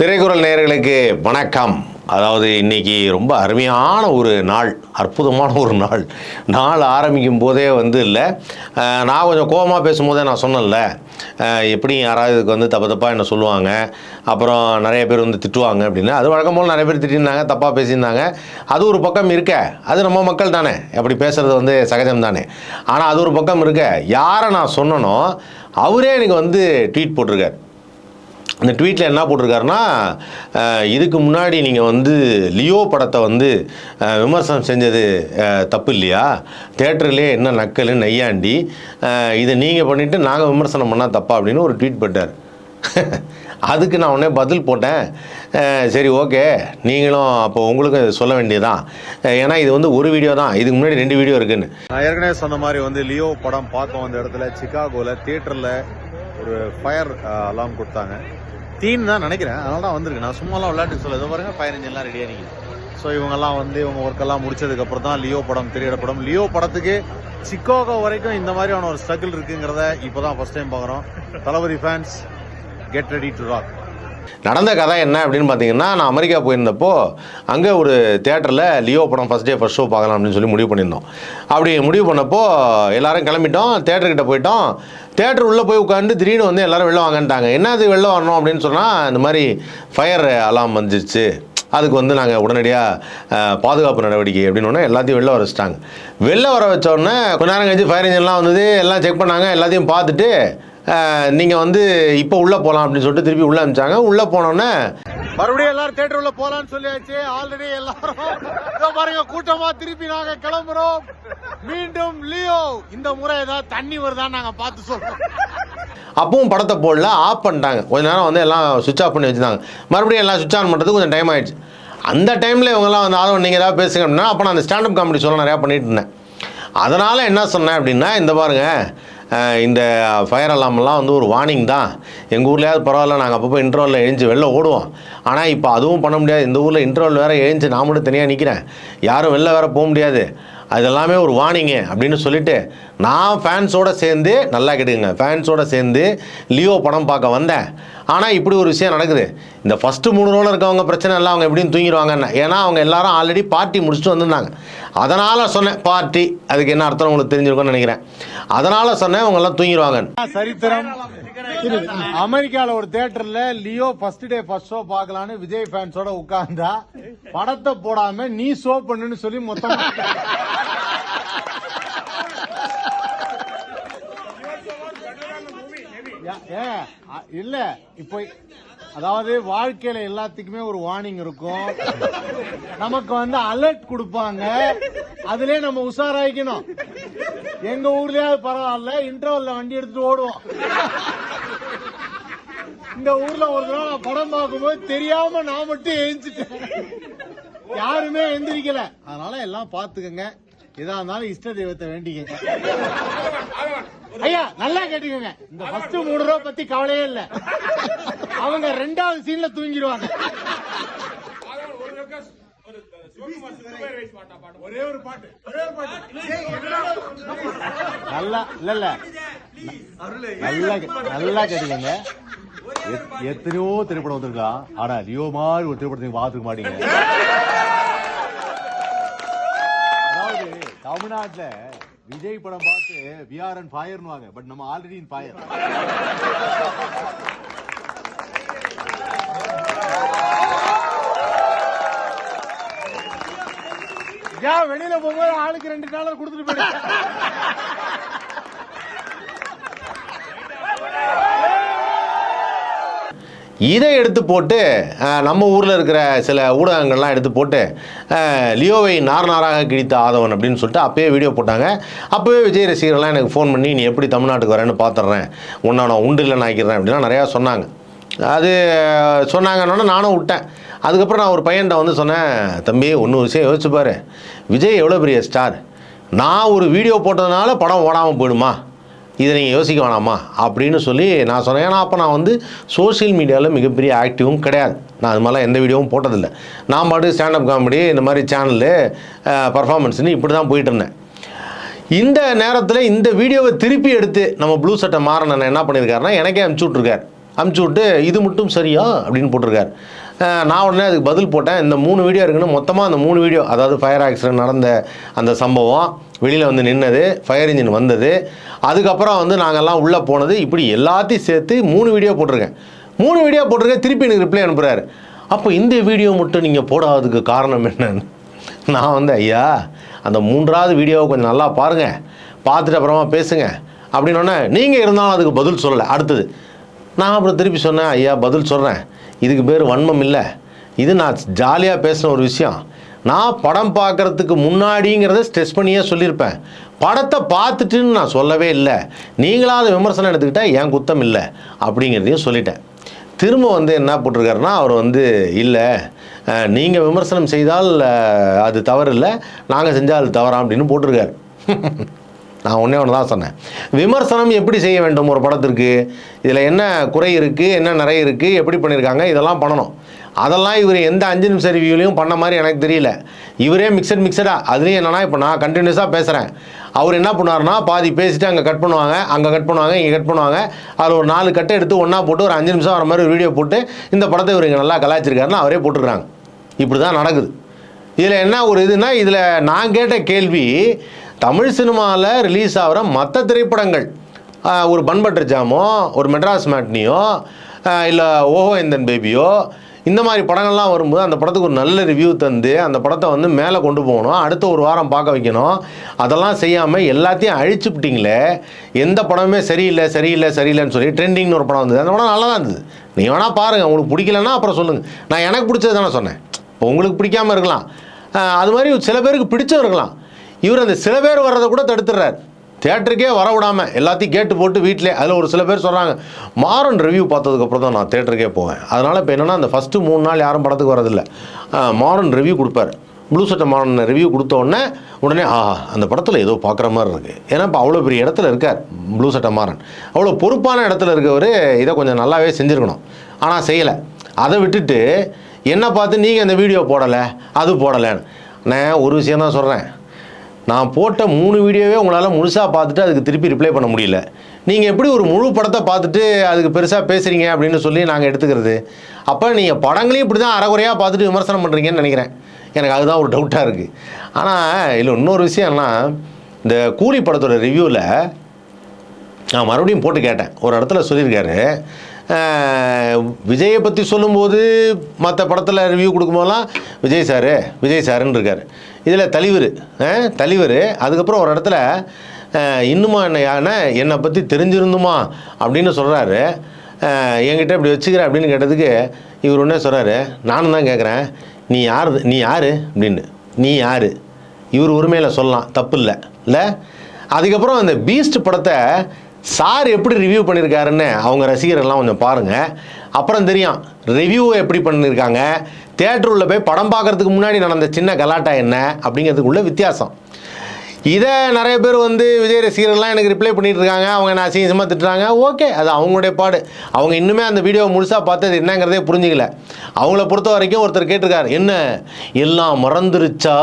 திரைக்குறள் நேயர்களுக்கு வணக்கம். அதாவது இன்றைக்கி ரொம்ப அருமையான ஒரு நாள், அற்புதமான ஒரு நாள் ஆரம்பிக்கும் போதே இல்லை நான் கொஞ்சம் கோபமாக பேசும்போதே நான் சொன்னேன்ல, எப்படி யாராவது இதுக்கு தப்பாக என்ன சொல்லுவாங்க, அப்புறம் நிறைய பேர் திட்டுவாங்க அப்படின்னு. அது வழக்கம் போல் நிறைய பேர் திட்டிருந்தாங்க, தப்பாக பேசியிருந்தாங்க. அது ஒரு பக்கம் இருக்க, அது நம்ம மக்கள் தானே, அப்படி பேசுகிறது சகஜம் தானே. ஆனால் அது ஒரு பக்கம் இருக்க, யாரை நான் சொன்னனோ அவரே எனக்கு ட்வீட் போட்டிருக்கார். இந்த ட்வீட்டில் என்ன போட்டிருக்காருன்னா, இதுக்கு முன்னாடி நீங்கள் லியோ படத்தை விமர்சனம் செஞ்சது தப்பு இல்லையா, தேட்டர்லேயே என்ன நக்கல் நையாண்டி, இதை நீங்கள் பண்ணிவிட்டு நாங்கள் விமர்சனம் பண்ணால் தப்பா அப்படின்னு ஒரு ட்வீட் போட்டார். அதுக்கு நான் உடனே பதில் போட்டேன், சரி ஓகே, நீங்களும் அப்போ உங்களுக்கு சொல்ல வேண்டியதான், ஏன்னா இது ஒரு வீடியோ தான், இதுக்கு முன்னாடி 2 வீடியோ இருக்குன்னு. நான் ஏற்கனவே சொன்ன மாதிரி லியோ படம் பார்க்க வந்த இடத்துல சிகாகோவில் தியேட்டரில் ஒரு ஃபயர் அலாம் கொடுத்தாங்க. தீன் தான் நினைக்கிறேன், அதனால தான் வந்திருக்கு. நான் சும்மாலாம் விளையாட்டு சொல்ல, இதை பாருங்க ஃபயர் இன்ஜின்லாம் ரெடியாக நிற்கிது. ஸோ இவங்கெல்லாம் இவங்க ஒர்க்கெல்லாம் முடிச்சதுக்கப்புறம் தான் லியோ படம் திரையிடப்படும். லியோ படத்துக்கு சிகாகோ வரைக்கும் இந்த மாதிரியான ஒரு ஸ்ட்ரகிள் இருக்குங்கிறத இப்போ தான் ஃபர்ஸ்ட் டைம் பார்க்குறோம். Thalapathy fans get ready to rock. நடந்த கதை என்ன அப்படின்னு பார்த்தீங்கன்னா, நான் அமெரிக்கா போயிருந்தப்போ அங்கே ஒரு தேட்டரில் லியோ படம் ஃபஸ்ட் டே ஃபஸ்ட் ஷோ பார்க்கலாம் அப்படின்னு சொல்லி முடிவு பண்ணியிருந்தோம். அப்படி முடிவு பண்ணப்போ எல்லோரும் கிளம்பிட்டோம், தேட்டர்கிட்ட போயிட்டோம். தேட்டர் உள்ளே போய் உட்காந்து திடீர்னு எல்லோரும் வெளில வாங்கன்ட்டாங்க. என்ன அது வெளில வரணும் அப்படின்னு சொன்னால், இந்த மாதிரி ஃபயர் அலாம் வந்துருச்சு, அதுக்கு நாங்கள் உடனடியாக பாதுகாப்பு நடவடிக்கை அப்படின்னு எல்லாத்தையும் வெளில வர வச்சுட்டாங்க. வெளில வர வச்சோடனே கொஞ்ச நேரம் கழிச்சு ஃபயர் இன்ஜின்லாம் எல்லாம் செக் பண்ணாங்க. எல்லாத்தையும் பார்த்துட்டு நீங்கள் இப்போ உள்ளே போகலாம் அப்படின்னு சொல்லிட்டு திருப்பி உள்ளே அனுப்பிச்சாங்க. உள்ளே போனோன்னே மறுபடியும் எல்லாரும் தேட்டர் உள்ள போகலான்னு சொல்லியாச்சு. ஆல்ரெடி எல்லாரும் பாருங்க கூட்டமாக திருப்பி நாங்கள் கிளம்புறோம். மீண்டும் லியோ இந்த முறை ஏதாவது தண்ணி வருதான்னு நாங்கள் பார்த்து சொல்றோம். அப்பவும் படத்தை போடல, ஆஃப் பண்ணிட்டாங்க. கொஞ்ச நேரம் எல்லாம் சுவிட்ச் ஆஃப் பண்ணி வச்சுருந்தாங்க. மறுபடியும் எல்லாம் சுவிட்ச் ஆன் பண்ணுறதுக்கு கொஞ்சம் டைம் ஆகிடுச்சு. அந்த டைமில் இவங்கெல்லாம் ஆதவன் நீங்கள் ஏதாவது பேசுங்க அப்படின்னா, அப்போ நான் அந்த ஸ்டாண்டப் காமெடி சொல்ல நிறையா பண்ணிட்டு இருந்தேன். அதனால் என்ன சொன்னேன் அப்படின்னா, இந்த பாருங்கள், இந்த ஃபயர் அலாமெல்லாம் ஒரு வார்னிங் தான். எங்கள் ஊர்லேயாவது பரவாயில்ல, நாங்கள் அப்பப்போ இன்டர்வலில் எழுந்து வெளில ஓடுவோம். ஆனால் இப்போ அதுவும் பண்ண முடியாது. இந்த ஊரில் இன்டர்வல் வேறு எழுந்து நான் மட்டும் தனியாக நிற்கிறேன், யாரும் வெளில வேறு போக முடியாது, அதெல்லாமே ஒரு வார்னிங்கு அப்படின்னு சொல்லிவிட்டு, நான் ஃபேன்ஸோடு சேர்ந்து, நல்லா கேட்டுக்குங்க, ஃபேன்ஸோடு சேர்ந்து லியோ படம் பார்க்க வந்தேன். ஆனால் இப்படி ஒரு விஷயம் நடக்குது. இந்த ஃபஸ்ட்டு 3 ரோவில் இருக்கவங்க பிரச்சனை இல்லை, அவங்க எப்படியும் தூங்கிடுவாங்கன்னு. ஏன்னா அவங்க எல்லாரும் ஆல்ரெடி பார்ட்டி முடிச்சுட்டு வந்திருந்தாங்க. அதனால் சொன்னேன், பார்ட்டி அதுக்கு என்ன அர்த்தம் உங்களுக்கு தெரிஞ்சிருக்கும்னு நினைக்கிறேன். அதனால் சொன்னேன் அவங்கெல்லாம் தூங்கிடுவாங்க. சரித்திரம், அமெரிக்காவில் ஒரு தியேட்டர்ல Leo first day first show பார்க்கலான்னு விஜய் ஃபேன்ஸோட உட்கார்ந்தா, படத்தை போடாம நீ ஷோ பண்ணுன்னு சொல்லி மொத்தம் இல்ல. இப்போ அதாவது வாழ்க்கையில எல்லாத்துக்குமே ஒரு வார்னிங் இருக்கும். நமக்கு அலர்ட் கொடுப்பாங்க, அதுலயே நம்ம உஷாராயிக்கணும். எங்க ஊர்லயாவது பரவாயில்ல, இன்டர்வல்ல வண்டி எடுத்துட்டு ஓடுவோம். இந்த ஊர்ல ஒரு நாள் நான் படம் பார்க்கும்போது தெரியாம நான் மட்டும் எழுந்துட்டேன், யாருமே எந்திரிக்கல. அதனால எல்லாம் பாத்துக்கங்க, இதா இருந்தாலும் இஷ்ட தெய்வத்தை வேண்டிக்கங்க. ஐயா நல்லா கேட்டுக்கோங்க, இந்த ஃபர்ஸ்ட் 3 ரூபா பத்தி கவலையே இல்ல, அவங்க 2வது சீன்ல தூங்கிடுவாங்க. ஒரே ஒரு பாட்டு நல்லா இல்ல நல்லா கேட்டுக்கோங்க. எத்தனையோ திரைப்படம் வந்திருக்கலாம், ஆனா லியோ மாதிரி ஒரு திரைப்படத்தை பார்த்துக்க மாட்டீங்க. அதாவது தமிழ்நாட்டுல விஜய் படம் பார்த்து we are on fire னுவாங்க, பட் நம்ம ஆல்ரெடி இன் ஃபயர். வெளியில போகும்போது ஆளுக்கு $2 கொடுத்துட்டு போயிடு. இதை எடுத்து போட்டு நம்ம ஊரில் இருக்கிற சில ஊடகங்கள்லாம் எடுத்து போட்டு லியோவை நாராக கிழித்த ஆதவன் அப்படின்னு சொல்லிட்டு அப்போயே வீடியோ போட்டாங்க. அப்போவே விஜய் ரசிகர்கள்லாம் எனக்கு ஃபோன் பண்ணி, நீ எப்படி தமிழ்நாட்டுக்கு வரேன்னு பார்த்துட்றேன், உன்னை நான் உண்டு இல்லை நாய்க்கிறேன் அப்படின்னா நிறையா சொன்னாங்க. அது சொன்னாங்கன்னு நானும் விட்டேன். அதுக்கப்புறம் நான் ஒரு பையன்கிட்ட சொன்னேன், தம்பி ஒன்று விஷயம் யோசிச்சு பாரு, விஜய் எவ்வளோ பெரிய ஸ்டார், நான் ஒரு வீடியோ போட்டதுனால படம் ஓடாமல் போயிடுமா, இதை நீங்கள் யோசிக்க வேணாமா அப்படின்னு சொல்லி நான் சொன்னேன். ஏன்னா அப்போ நான் சோஷியல் மீடியாவில் மிகப்பெரிய ஆக்டிவும் கிடையாது, நான் அது மாதிரிலாம் எந்த வீடியோவும் போட்டதில்லை. நான் பாட்டு ஸ்டாண்டப் காமெடி இந்த மாதிரி சேனலு பர்ஃபார்மன்ஸ்னு இப்படி தான் போயிட்டு இருந்தேன். இந்த நேரத்தில் இந்த வீடியோவை திருப்பி எடுத்து நம்ம ப்ளூ சட்டை மாறன என்ன பண்ணியிருக்காருன்னா, எனக்கே அனுப்பிச்சி விட்ருக்கார். அமுச்சு விட்டு இது மட்டும் சரியா அப்படின்னு போட்டிருக்காரு. நான் உடனே அதுக்கு பதில் போட்டேன், இந்த 3 வீடியோ இருக்குன்னு. மொத்தமாக அந்த 3 வீடியோ, அதாவது ஃபயர் ஆக்சிடென்ட் நடந்த அந்த சம்பவம், வெளியில் வந்து நின்னது, ஃபயர் இன்ஜின் வந்தது, அதுக்கப்புறம் வந்து நாங்கள்லாம் உள்ளே போனது, இப்படி எல்லாத்தையும் சேர்த்து 3 வீடியோ போட்டிருக்கேன். 3 வீடியோ போட்டிருக்கேன். திருப்பி எனக்கு ரிப்ளை அனுப்புகிறாரு. அப்போ இந்த வீடியோ மட்டும் நீங்கள் போடாததுக்கு காரணம் என்னன்னு நான் வந்து, ஐயா அந்த 3வது வீடியோவை கொஞ்சம் நல்லா பாருங்கள், பார்த்துட்டு அப்புறமா பேசுங்க அப்படின்னோடனே, நீங்கள் இருந்தாலும் அதுக்கு பதில் சொல்லலை. அடுத்தது நான் அப்புறம் திருப்பி சொன்னேன், ஐயா பதில் சொல்கிறேன், இதுக்கு பேர் வன்மம் இல்லை, இது நான் ஜாலியாக பேசின ஒரு விஷயம். நான் படம் பார்க்குறதுக்கு முன்னாடிங்கிறத ஸ்ட்ரெஸ் பண்ணியே சொல்லியிருப்பேன். படத்தை பார்த்துட்டுன்னு நான் சொல்லவே இல்லை. நீங்களாவது விமர்சனம் எடுத்துக்கிட்டால் என் குத்தம் இல்லை அப்படிங்கிறதையும் சொல்லிட்டேன். திரும்ப வந்து என்ன போட்டிருக்காருன்னா, அவர் வந்து இல்லை நீங்கள் விமர்சனம் செய்தால் அது தவறு இல்லை, நாங்கள் செஞ்சால் அது தவறா அப்படின்னு போட்டிருக்காரு. நான் ஒன்றே ஒன்று தான் சொன்னேன், விமர்சனம் எப்படி செய்ய வேண்டும் ஒரு படத்திற்கு, இதில் என்ன குறை இருக்குது, என்ன நிறைய இருக்குது, எப்படி பண்ணியிருக்காங்க, இதெல்லாம் பண்ணணும். அதெல்லாம் இவர் எந்த 5 நிமிஷம் ரிவ்யூலையும் பண்ண மாதிரி எனக்கு தெரியல. இவரே மிக்சடாக அதுலேயும் என்னென்னா, இப்போ நான் கண்டினியூஸாக பேசுகிறேன், அவர் என்ன பண்ணுவார்னா பாதி பேசிட்டு அங்கே கட் பண்ணுவாங்க, அங்கே கட் பண்ணுவாங்க, இங்கே கட் பண்ணுவாங்க, அதில் ஒரு 4 கட்டை எடுத்து ஒன்றா போட்டு ஒரு 5 நிமிஷம் வர மாதிரி ஒரு வீடியோ போட்டு இந்த படத்தை இவர் இங்கே நல்லா கலாய்ச்சிருக்காருன்னு அவரே போட்டுருக்காங்க. இப்படி தான் நடக்குது. இதில் என்ன ஒரு இதுனா, இதில் நான் கேட்ட கேள்வி, தமிழ் சினிமாவில் ரிலீஸ் ஆகிற மற்ற திரைப்படங்கள், ஒரு பண்பட்டர் ஜாமோ, ஒரு மெட்ராஸ் மேட்னியோ, இல்லை ஓஹோ எந்தன் பேபியோ, இந்த மாதிரி படங்கள்லாம் வரும்போது அந்த படத்துக்கு ஒரு நல்ல ரிவ்யூ தந்து அந்த படத்தை வந்து மேலே கொண்டு போகணும், அடுத்த ஒரு வாரம் பார்க்க வைக்கணும். அதெல்லாம் செய்யாமல் எல்லாத்தையும் அழிச்சுப்பிட்டிங்களே. எந்த படமே சரியில்லைன்னு சொல்லி ட்ரெண்டிங்னு ஒரு படம் வந்தது, அந்த படம் நல்லா தான் இருந்தது. நீ வேணால் பாருங்கள், உங்களுக்கு பிடிக்கலன்னா அப்புறம் சொல்லுங்கள். நான் எனக்கு பிடிச்சது தானே சொன்னேன். இப்போ உங்களுக்கு பிடிக்காமல் இருக்கலாம், அது மாதிரி சில பேருக்கு பிடிச்சும் இருக்கலாம். இவர் அந்த சில பேர் வர்றதை கூட தடுத்துடுறார். தேட்டருக்கே வர விடாமல் எல்லாத்தையும் கேட்டு போட்டு வீட்டிலே. அதில் ஒரு சில பேர் சொல்கிறாங்க, மாறன் ரிவ்யூ பார்த்ததுக்கப்புறம் தான் நான் தேட்டருக்கே போவேன். அதனால் இப்போ என்னென்னா, அந்த ஃபஸ்ட்டு 3 நாள் யாரும் படத்துக்கு வரதில்லை. மாறன் ரிவ்யூ கொடுப்பார். ப்ளூ சட்டை மாறன் ரிவ்யூ கொடுத்த உடனே அந்த படத்தில் ஏதோ பார்க்குற மாதிரி இருக்குது. ஏன்னா இப்போ அவ்வளோ பெரிய இடத்துல இருக்கார் ப்ளூ சட்டை மாறன். அவ்வளோ பொறுப்பான இடத்துல இருக்கவர் இதை கொஞ்சம் நல்லாவே செஞ்சுருக்கணும். ஆனால் செய்யலை. அதை விட்டுட்டு என்ன பார்த்து நீங்கள் அந்த வீடியோ போடலை, அது போடலைன்னு. நான் ஒரு விஷயம் தான் சொல்கிறேன், நான் போட்ட 3 வீடியோவே உங்களால் முழுசாக பார்த்துட்டு அதுக்கு திருப்பி ரிப்ளை பண்ண முடியல. நீங்கள் எப்படி ஒரு முழு படத்தை பார்த்துட்டு அதுக்கு பெருசாக பேசுகிறீங்க அப்படின்னு சொல்லி நாங்கள் எடுத்துக்கிறது? அப்போ நீங்கள் படங்களையும் இப்படி தான் அரைகுறையாக பார்த்துட்டு விமர்சனம் பண்ணுறீங்கன்னு நினைக்கிறேன். எனக்கு அதுதான் ஒரு டவுட்டாக இருக்குது. ஆனால் இல்லை, இன்னொரு விஷயம்னா, இந்த கூலி படத்தோட ரிவ்யூவில் நான் மறுபடியும் போட்டு கேட்டேன். ஒரு இடத்துல சொல்லியிருக்காரு, விஜயை பற்றி சொல்லும்போது மற்ற படத்தில் ரிவ்யூ கொடுக்கும்போதெல்லாம் விஜய் சாருன்னு இருக்கார். இதில் தலைவர் அதுக்கப்புறம் ஒரு இடத்துல இன்னுமா என்னை பற்றி தெரிஞ்சிருந்துமா அப்படின்னு சொல்கிறாரு. என்கிட்ட இப்படி வச்சுக்கிற அப்படின்னு கேட்டதுக்கு இவர் ஒன்றே சொல்கிறாரு, நானும் தான் கேட்குறேன், நீ யார் அப்படின்னு. நீ யார்? இவர் உரிமையில் சொல்லலாம், தப்பு இல்லை. அதுக்கப்புறம் அந்த பீஸ்ட் படத்தை சார் எப்படி ரிவ்யூ பண்ணியிருக்காருன்னு அவங்க ரசிகர்கள்லாம் கொஞ்சம் பாருங்கள், அப்புறம் தெரியும் ரிவ்யூ எப்படி பண்ணியிருக்காங்க. தியேட்டர் உள்ள போய் படம் பார்க்குறதுக்கு முன்னாடி நடந்த சின்ன கலாட்டா என்ன அப்படிங்கிறதுக்குள்ள வித்தியாசம். இதை நிறைய பேர் வந்து விஜய் ரசிகர்கள்லாம் எனக்கு ரிப்ளை பண்ணிட்டு இருக்காங்க, அவங்க என்ன அசிங்கமாக திட்டுறாங்க. ஓகே, அது அவங்களுடைய பாடு. அவங்க இன்னுமே அந்த வீடியோவை முழுசாக பார்த்தது என்னங்கிறதே புரிஞ்சிக்கல. அவங்கள பொறுத்த வரைக்கும் ஒருத்தர் கேட்டிருக்காரு, என்ன எல்லாம் மறந்துருச்சா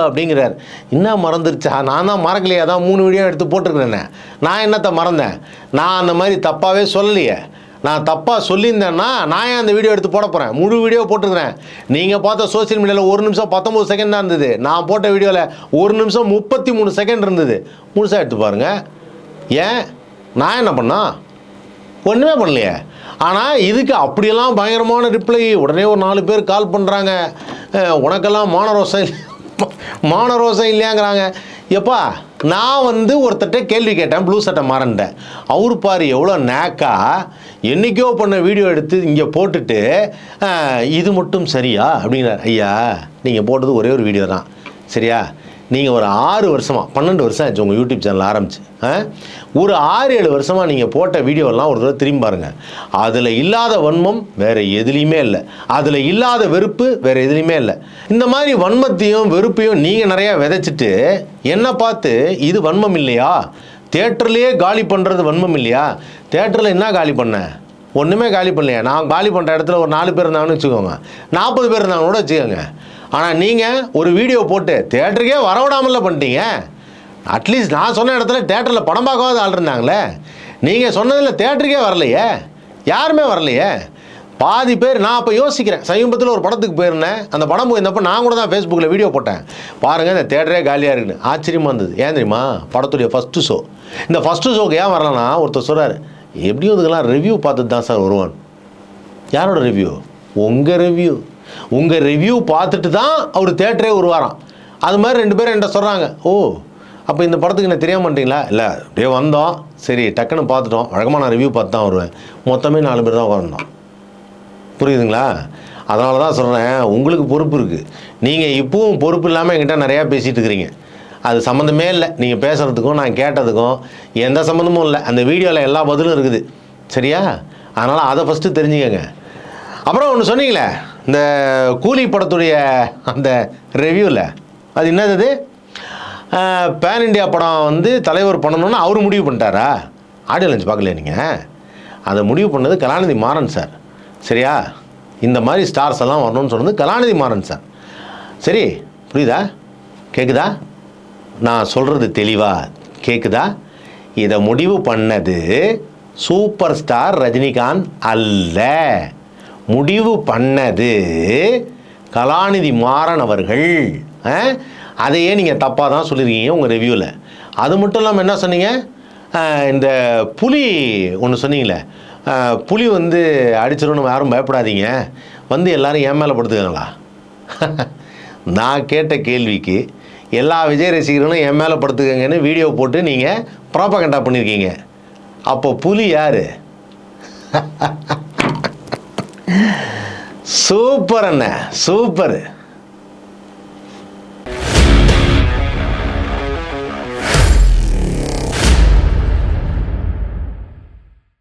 அப்படிங்கிறார். என்ன மறந்துருச்சா? நான் தான் மறக்கலையே, அதான் 3 வீடியோ எடுத்து போட்டிருக்கிறேன்னே. நான் என்னத்தை மறந்தேன்? நான் அந்த மாதிரி தப்பாகவே சொல்லலையே. நான் தப்பாக சொல்லியிருந்தேன்னா நான் ஏன் அந்த வீடியோ எடுத்து போட போகிறேன்? முழு வீடியோ போட்டிருக்கிறேன். நீங்கள் பார்த்த சோசியல் மீடியாவில் 1 நிமிஷம் 19 செகண்ட் தான் இருந்தது. நான் போட்ட வீடியோவில் 1 நிமிஷம் 33 செகண்ட் இருந்தது. முழுசாக எடுத்து பாருங்கள். ஏன் நான் என்ன பண்ணா? ஒன்றுமே பண்ணலையே. ஆனால் இதுக்கு அப்படியெல்லாம் பயங்கரமான ரிப்ளை. உடனே ஒரு 4 பேர் கால் பண்ணுறாங்க, உனக்கெல்லாம் மானரோசம் இல்லையாங்கிறாங்க. எப்பா, நான் வந்து ஒருத்தட்ட கேள்வி கேட்டேன், ப்ளூ சட்டை மாறன்ட்ட. அவரு பாரு எவ்வளோ நேக்கா என்றைக்கோ பண்ண வீடியோ எடுத்து இங்கே போட்டுட்டு இது மட்டும் சரியா அப்படிங்கிறார். ஐயா, நீங்கள் போட்டது ஒரே ஒரு வீடியோ தான் சரியா? நீங்கள் ஒரு 6 வருஷமாக 12 வருஷம் ஆச்சு உங்கள் யூடியூப் சேனல் ஆரம்பிச்சு. ஒரு 6-7 வருஷமாக நீங்கள் போட்ட வீடியோலாம் ஒரு தடவை திரும்பி பாருங்கள். அதில் இல்லாத வன்மம் வேறு எதுலேயுமே இல்லை, அதில் இல்லாத வெறுப்பு வேறு எதுலேயுமே இல்லை. இந்த மாதிரி வன்மத்தையும் வெறுப்பையும் நீங்கள் நிறையா விதைச்சிட்டு என்ன பார்த்து இது வன்மம் இல்லையா, தேட்டர்லேயே காலி பண்ணுறது வன்மம் இல்லையா? தேட்டரில் என்ன காலி பண்ணேன்? ஒன்றுமே காலி பண்ணலையா? நான் காலி பண்ணுற இடத்துல ஒரு 4 பேர் இருந்தாங்கன்னு வச்சுக்கோங்க, 40 பேர் இருந்தாங்கன்னு கூட வச்சுக்கோங்க. ஆனால் நீங்கள் ஒரு வீடியோ போட்டு தேட்டருக்கே வரவிடாமல பண்ணிட்டீங்க. அட்லீஸ்ட் நான் சொன்ன இடத்துல தேட்டரில் படம் பார்க்காத ஆள் இருந்தாங்களே. நீங்கள் சொன்னதில் தேட்டருக்கே வரலையே. யாருமே வரலையே. பாதி பேர். நான் அப்போ யோசிக்கிறேன், சமீபத்தில் ஒரு படத்துக்கு போயிருந்தேன். அந்த படம் போயிருந்தப்போ நான் கூட தான் ஃபேஸ்புக்கில் வீடியோ போட்டேன், பாருங்கள் இந்த தேட்டரே காலியாக இருக்குன்னு. ஆச்சரியமாக இருந்தது. ஏன் தெரியுமா? படத்துடைய ஃபஸ்ட்டு ஷோ. இந்த ஃபஸ்ட்டு ஷோக்கு ஏன் வரலன்னா, ஒருத்தர் சொல்கிறார், எப்படியும் இதுக்கெல்லாம் ரிவ்யூ பார்த்துட்டு தான் சார் வருவான். யாரோட ரிவ்யூ? உங்கள் ரிவ்யூ. உங்கள் ரிவ்யூ பார்த்துட்டு தான் அவர் தேட்டரே வருவாராம். அது மாதிரி 2 பேரும் என்கிட்ட சொல்கிறாங்க. ஓ, அப்போ இந்த படத்துக்கு என்ன தெரிய மாட்டீங்களா? இல்லை, அப்படியே வந்தோம், சரி டக்குன்னு பார்த்துட்டோம், வழக்கமாக நான் ரிவ்யூ பார்த்து தான் வருவேன். மொத்தமே 4 பேர் தான் உட்கார்ந்தோம். புரியுதுங்களா? அதனால தான் சொல்கிறேன், உங்களுக்கு பொறுப்பு இருக்குது. நீங்கள் இப்பவும் பொறுப்பு இல்லாமல் என்கிட்ட நிறையா பேசிகிட்டு இருக்கிறீங்க. அது சம்மந்தமே இல்லை. நீங்கள் பேசுகிறதுக்கும் நான் கேட்டதுக்கும் எந்த சம்மந்தமும் இல்லை. அந்த வீடியோவில் எல்லா பதிலும் இருக்குது. சரியா? அதனால் அதை ஃபஸ்ட்டு தெரிஞ்சுக்கங்க. அப்புறம் ஒன்று சொன்னீங்களே, இந்த கூலி படத்துடைய அந்த ரிவ்யூவில், அது என்னது? பேன் இண்டியா படம் வந்து தலைவர் பண்ணணும்னு அவர் முடிவு பண்ணிட்டாரா? ஆடியோ லஞ்ச் பார்க்கலையா நீங்கள்? அதை முடிவு பண்ணது கலாநிதி மாறன் சார். சரியா? இந்த மாதிரி ஸ்டார்ஸ் எல்லாம் வரணும்னு சொன்னது கலாநிதி மாறன் சார். சரி, புரியுதா? கேட்குதா? நான் சொல்கிறது தெளிவாக கேட்குதா? இதை முடிவு பண்ணது சூப்பர் ஸ்டார் ரஜினிகாந்த் அல்ல. முடிவு பண்ணது கலாநிதி மாறன் அவர்கள். அதையே நீங்கள் தப்பாக தான் சொல்லியிருக்கீங்க உங்கள் ரிவ்யூவில். அது மட்டும் இல்லாமல் என்ன சொன்னீங்க? இந்த புலி ஒன்று சொன்னீங்களே, புலி வந்து அடிச்சிடணும், யாரும் பயப்படாதீங்க, வந்து எல்லோரும் என் மேலே படுத்துக்காங்களா? நான் கேட்ட கேள்விக்கு எல்லா விஜய் ரசிகர்களும் என் மேலே படுத்துக்கங்கன்னு வீடியோ போட்டு நீங்கள் ப்ராபகண்டா பண்ணியிருக்கீங்க. அப்போ புலி யார்? சூப்பர் அண்ணே, சூப்பர்.